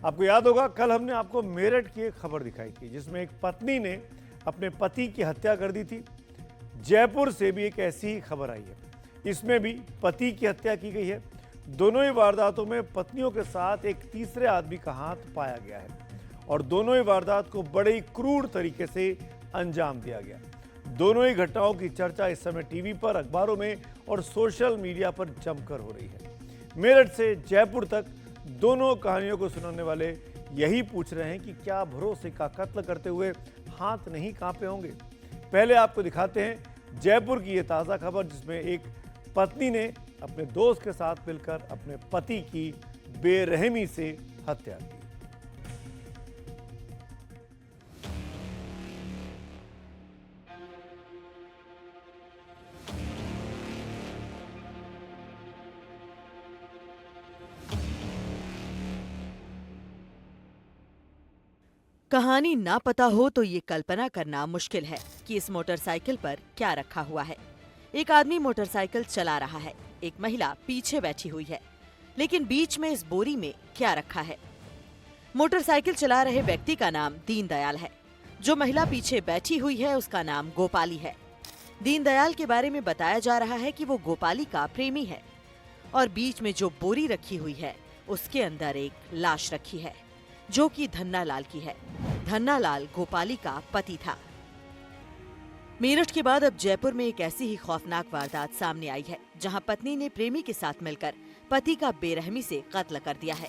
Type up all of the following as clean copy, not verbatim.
आपको याद होगा कल हमने आपको मेरठ की एक खबर दिखाई थी जिसमें एक पत्नी ने अपने पति की हत्या कर दी थी। जयपुर से भी एक ऐसी ही खबर आई है, इसमें भी पति की हत्या की गई है। दोनों ही वारदातों में पत्नियों के साथ एक तीसरे आदमी का हाथ पाया गया है और दोनों ही वारदात को बड़े ही क्रूर तरीके से अंजाम दिया गया। दोनों ही घटनाओं की चर्चा इस समय टीवी पर, अखबारों में और सोशल मीडिया पर जमकर हो रही है। मेरठ से जयपुर तक दोनों कहानियों को सुनाने वाले यही पूछ रहे हैं कि क्या भरोसे का कत्ल करते हुए हाथ नहीं कांपे होंगे। पहले आपको दिखाते हैं जयपुर की ये ताज़ा खबर जिसमें एक पत्नी ने अपने दोस्त के साथ मिलकर अपने पति की बेरहमी से हत्या की। कहानी ना पता हो तो ये कल्पना करना मुश्किल है कि इस मोटरसाइकिल पर क्या रखा हुआ है। एक आदमी मोटरसाइकिल चला रहा है, एक महिला पीछे बैठी हुई है, लेकिन बीच में इस बोरी में क्या रखा है? मोटरसाइकिल चला रहे व्यक्ति का नाम दीनदयाल है। जो महिला पीछे बैठी हुई है उसका नाम गोपाली है। दीनदयाल के बारे में बताया जा रहा है कि वो गोपाली का प्रेमी है और बीच में जो बोरी रखी हुई है उसके अंदर एक लाश रखी है जो कि धन्नालाल की है। धन्नालाल गोपाली का पति था। मेरठ के बाद अब जयपुर में एक ऐसी ही खौफनाक वारदात सामने आई है जहां पत्नी ने प्रेमी के साथ मिलकर पति का बेरहमी से कत्ल कर दिया है।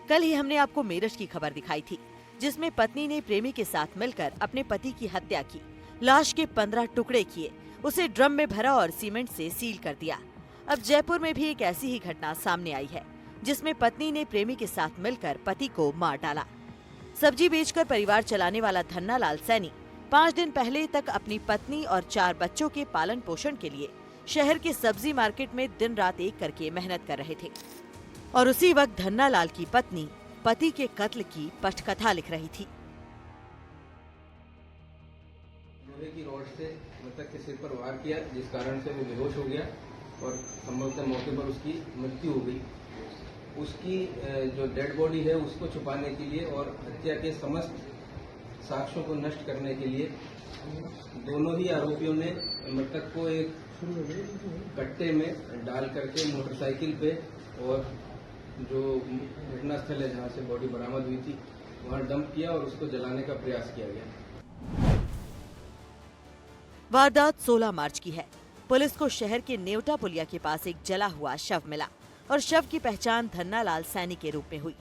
कल ही हमने आपको मेरठ की खबर दिखाई थी जिसमें पत्नी ने प्रेमी के साथ मिलकर अपने पति की हत्या की, लाश के 15 टुकड़े किए, उसे ड्रम में भरा और सीमेंट से सील कर दिया। अब जयपुर में भी एक ऐसी ही घटना सामने आई है जिसमें पत्नी ने प्रेमी के साथ मिलकर पति को मार डाला। सब्जी बेचकर परिवार चलाने वाला धन्नालाल सैनी 5 दिन पहले तक अपनी पत्नी और 4 बच्चों के पालन पोषण के लिए शहर के सब्जी मार्केट में दिन रात एक करके मेहनत कर रहे थे और उसी वक्त धन्नालाल की पत्नी पति के कत्ल की पटकथा लिख रही थी। लोहे की रॉड से मृतक के सिर पर वार किया जिस कारण से वो बेहोश हो गया और संभवतः मौके पर उसकी मृत्यु हो गई। उसकी जो डेड बॉडी है उसको छुपाने के लिए और हत्या के समस्त साक्ष्यों को नष्ट करने के लिए दोनों ही आरोपियों ने मृतक को एक कट्टे में डाल करके मोटरसाइकिल पे और जो घटनास्थल है जहां से बॉडी बरामद हुई थी वहां डंप किया और उसको जलाने का प्रयास किया गया। वारदात 16 मार्च की है। पुलिस को शहर के नेवटा पुलिया के पास एक जला हुआ शव मिला और शव की पहचान धन्नालाल सैनी के रूप में हुई।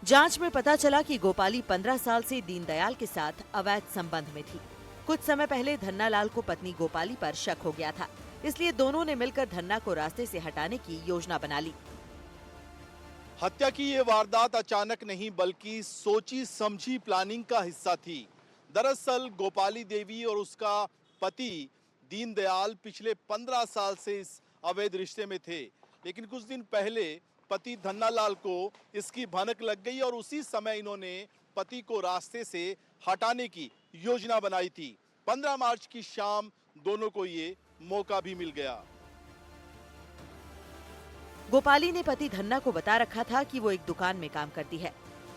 जांच में पता चला कि गोपाली 15 साल से दीनदयाल के साथ अवैध संबंध में थी। कुछ समय पहले धन्नालाल को पत्नी गोपाली पर शक हो गया था, इसलिए दोनों ने मिलकर धन्ना को रास्ते से हटाने की योजना बना ली। हत्या की ये वारदात अचानक नहीं बल्कि सोची समझी प्लानिंग का हिस्सा थी। दरअसल गोपाली देवी और उसका पति दीनदयाल पिछले 15 साल से इस अवैध रिश्ते में थे, लेकिन कुछ दिन पहले पति धन्नालाल को इसकी भनक लग गई और उसी समय इन्होंने पति को रास्ते से हटाने की योजना बनाई थी। 15 मार्च की शाम दोनों को ये मौका भी मिल गया। गोपाली ने पति धन्ना को बता रखा था कि वो एक दुकान में काम करती है।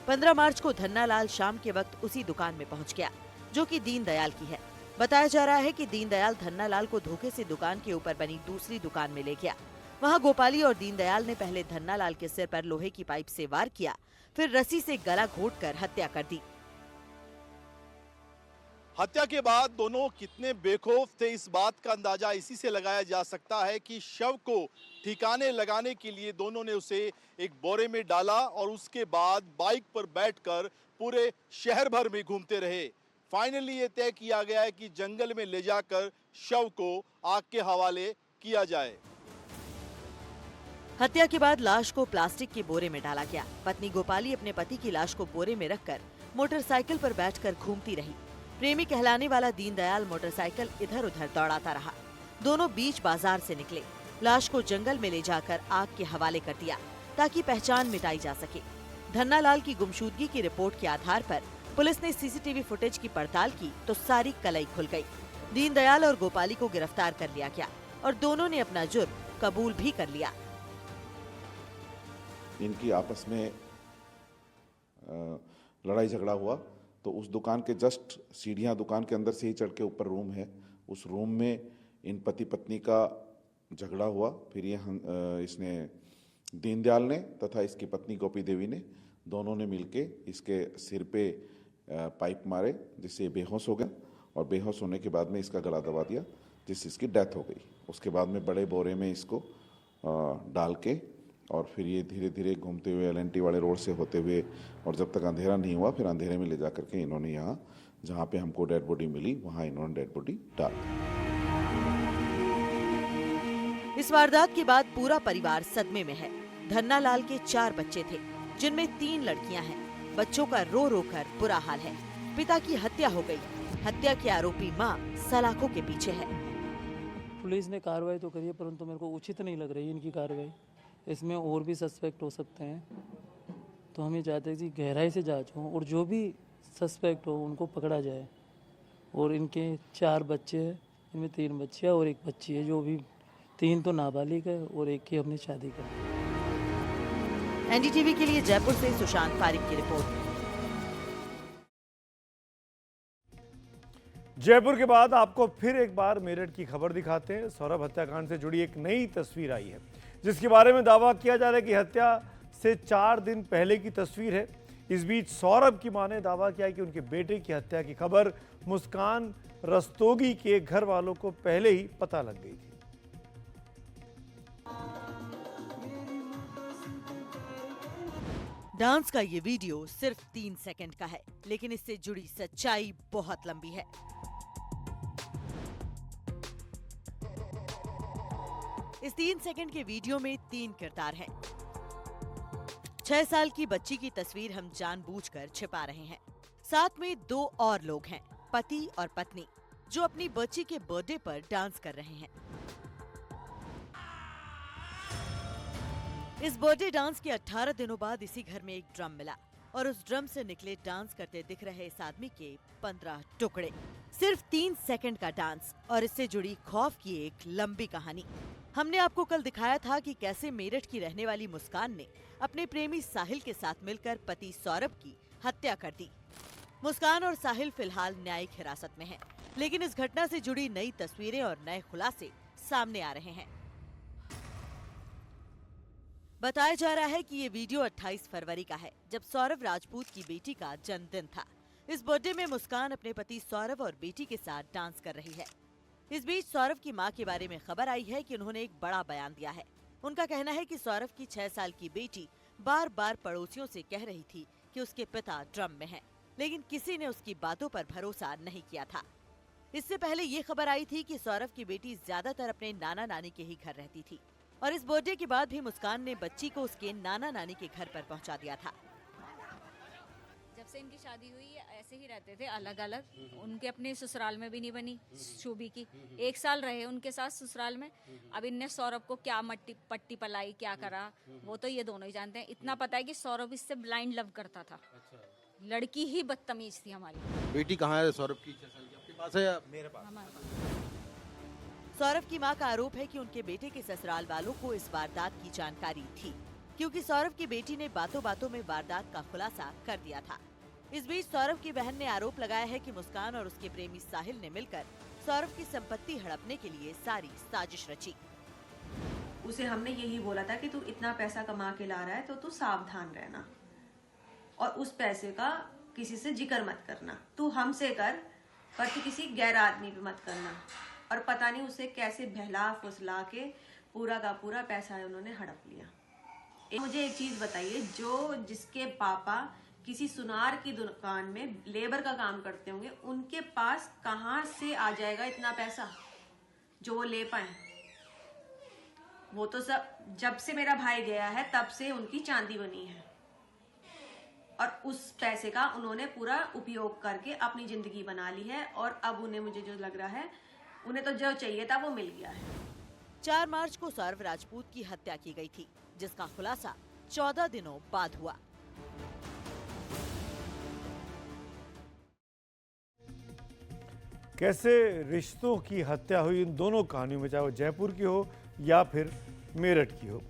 15 मार्च को धन्नालाल शाम के वक्त उसी दुकान में पहुंच गया जो कि दीनदयाल की है। बताया जा रहा है कि दीनदयाल धन्नालाल को धोखे से दुकान के ऊपर बनी दूसरी दुकान में ले गया। वहां गोपाली और दीनदयाल ने पहले धन्नालाल के सिर पर लोहे की पाइप से वार किया, फिर रस्सी से गला घोंटकर हत्या कर दी। हत्या के बाद दोनों कितने बेखौफ थे इस बात का अंदाजा इसी से लगाया जा सकता है कि शव को ठिकाने लगाने के लिए दोनों ने उसे एक बोरे में डाला और उसके बाद बाइक पर बैठकर पूरे शहर भर में घूमते रहे। फाइनली ये तय किया गया है कि जंगल में ले जाकर शव को आग के हवाले किया जाए। हत्या के बाद लाश को प्लास्टिक के बोरे में डाला गया। पत्नी गोपाली अपने पति की लाश को बोरे में रखकर मोटरसाइकिल पर बैठकर घूमती रही। प्रेमी कहलाने वाला दीनदयाल मोटरसाइकिल इधर उधर दौड़ाता रहा। दोनों बीच बाजार से निकले, लाश को जंगल में ले जाकर आग के हवाले कर दिया ताकि पहचान मिटाई जा सके। धन्नालाल की गुमशुदगी की रिपोर्ट के आधार पर पुलिस ने सीसीटीवी फुटेज की पड़ताल की तो सारी कलई खुल गई। दीनदयाल और गोपाली को गिरफ्तार कर लिया गया और दोनों ने अपना जुर्म कबूल भी कर लिया। इनकी आपस में लड़ाई झगड़ा हुआ। तो उस दुकान के जस्ट सीढ़ियाँ दुकान के अंदर से ही चढ़ के ऊपर रूम है, उस रूम में इन पति पत्नी का झगड़ा हुआ। फिर इसने दीनदयाल ने तथा इसकी पत्नी गोपी देवी ने दोनों ने मिलके इसके सिर पे पाइप मारे, जिससे ये बेहोश हो गया और बेहोश होने के बाद में इसका गला दबा दिया, जिससे इसकी डेथ हो गई। उसके बाद में बड़े बोरे में इसको डाल के और फिर ये धीरे धीरे घूमते हुए LNT वाले रोड से होते हुए और जब तक अंधेरा नहीं हुआ फिर अंधेरे में ले जा करके इन्होंने यहाँ जहाँ पे हमको डेड बॉडी मिली वहाँ इन्होंने डेड बॉडी डाल दी। इस वारदात के बाद पूरा परिवार सदमे में है। धन्ना लाल के 4 बच्चे थे, जिनमें 3 लड़कियां हैं। बच्चों का रो रो कर बुरा हाल है। पिता की हत्या हो गई। हत्या की आरोपी मां सलाखों के पीछे है। पुलिस ने कार्रवाई तो करी है, परंतु मेरे को उचित नहीं लग रही इनकी कार्रवाई। इसमें और भी सस्पेक्ट हो सकते हैं, तो हम ये चाहते हैं कि गहराई से जांच हो और जो भी सस्पेक्ट हो उनको पकड़ा जाए। और इनके 4 बच्चे हैं, इनमें 3 बच्चे हैं और 1 बच्ची है, जो भी 3 तो नाबालिग है और 1 की हमने शादी कर दी। NDTV के लिए जयपुर से सुशांत फारिक की रिपोर्ट। जयपुर के बाद आपको फिर एक बार मेरठ की खबर दिखाते हैं। सौरभ हत्याकांड से जुड़ी एक नई तस्वीर आई है, जिसके बारे में दावा किया जा रहा है कि हत्या से 4 दिन पहले की तस्वीर है। इस बीच सौरभ की मां ने दावा किया कि उनके बेटे की हत्या की खबर मुस्कान रस्तोगी के घर वालों को पहले ही पता लग गई थी। डांस का ये वीडियो सिर्फ 3 सेकंड का है, लेकिन इससे जुड़ी सच्चाई बहुत लंबी है। इस 3 सेकंड के वीडियो में 3 किरदार हैं। 6 साल की बच्ची की तस्वीर हम जानबूझकर छिपा रहे हैं। साथ में 2 और लोग हैं, पति और पत्नी, जो अपनी बच्ची के बर्थडे पर डांस कर रहे हैं। इस बर्थडे डांस के 18 दिनों बाद इसी घर में एक ड्रम मिला और उस ड्रम से निकले डांस करते दिख रहे इस आदमी के 15 टुकड़े। सिर्फ 3 सेकंड का डांस और इससे जुड़ी खौफ की एक लंबी कहानी। हमने आपको कल दिखाया था कि कैसे मेरठ की रहने वाली मुस्कान ने अपने प्रेमी साहिल के साथ मिलकर पति सौरभ की हत्या कर दी। मुस्कान और साहिल फिलहाल न्यायिक हिरासत में हैं, लेकिन इस घटना से जुड़ी नई तस्वीरें और नए खुलासे सामने आ रहे हैं। बताया जा रहा है कि ये वीडियो 28 फरवरी का है, जब सौरभ राजपूत की बेटी का जन्मदिन था। इस बर्थडे में मुस्कान अपने पति सौरभ और बेटी के साथ डांस कर रही है। इस बीच सौरभ की मां के बारे में खबर आई है कि उन्होंने एक बड़ा बयान दिया है। उनका कहना है कि सौरभ की 6 साल की बेटी बार बार पड़ोसियों से कह रही थी कि उसके पिता ड्रम में हैं, लेकिन किसी ने उसकी बातों पर भरोसा नहीं किया था। इससे पहले ये खबर आई थी कि सौरभ की बेटी ज्यादातर अपने नाना नानी के ही घर रहती थी और इस बर्थडे के बाद भी मुस्कान ने बच्ची को उसके नाना नानी के घर पर पहुंचा दिया था। जब से इनकी शादी हुई ऐसे ही रहते थे अलग अलग। उनके अपने ससुराल में भी नहीं बनी शोभी की। 1 साल रहे उनके साथ ससुराल में। अब इनने सौरभ को क्या पट्टी पलाई क्या करा वो तो ये दोनों ही जानते हैं। इतना पता है कि सौरभ इससे ब्लाइंड लव करता था। लड़की ही बदतमीज थी हमारी। बेटी कहाँ है सौरभ की? 6 साल की आपके पास है या मेरे पास? सौरभ की मां का आरोप है कि उनके बेटे के ससुराल वालों को इस वारदात की जानकारी थी, क्योंकि सौरभ की बेटी ने बातों बातों में वारदात का खुलासा कर दिया था। इस बीच सौरभ की बहन ने आरोप लगाया है कि मुस्कान और उसके प्रेमी साहिल ने मिलकर सौरभ की संपत्ति हड़पने के लिए सारी साजिश रची। उसे हमने यही बोला था कि तू इतना पैसा कमा के ला रहा है तो तू सावधान रहना और उस पैसे का किसी से जिक्र मत करना। तू हमसे कर पर तू किसी गैर आदमी पे मत करना। और पता नहीं उसे कैसे बहला फुसला के पूरा का पूरा पैसा उन्होंने हड़प लिया। मुझे एक चीज बताइए, जो जिसके पापा किसी सुनार की दुकान में लेबर का काम करते होंगे, उनके पास कहाँ से आ जाएगा इतना पैसा जो वो ले पाए? वो तो सब जब से मेरा भाई गया है तब से उनकी चांदी बनी है और उस पैसे का उन्होंने पूरा उपयोग करके अपनी जिंदगी बना ली है। और अब उन्हें, मुझे जो लग रहा है, उन्हें तो जो चाहिए था वो मिल गया है। 4 मार्च को सौरभ राजपूत की हत्या की गई थी, जिसका खुलासा 14 दिनों बाद हुआ। कैसे रिश्तों की हत्या हुई इन दोनों कहानियों में, चाहे वो जयपुर की हो या फिर मेरठ की हो।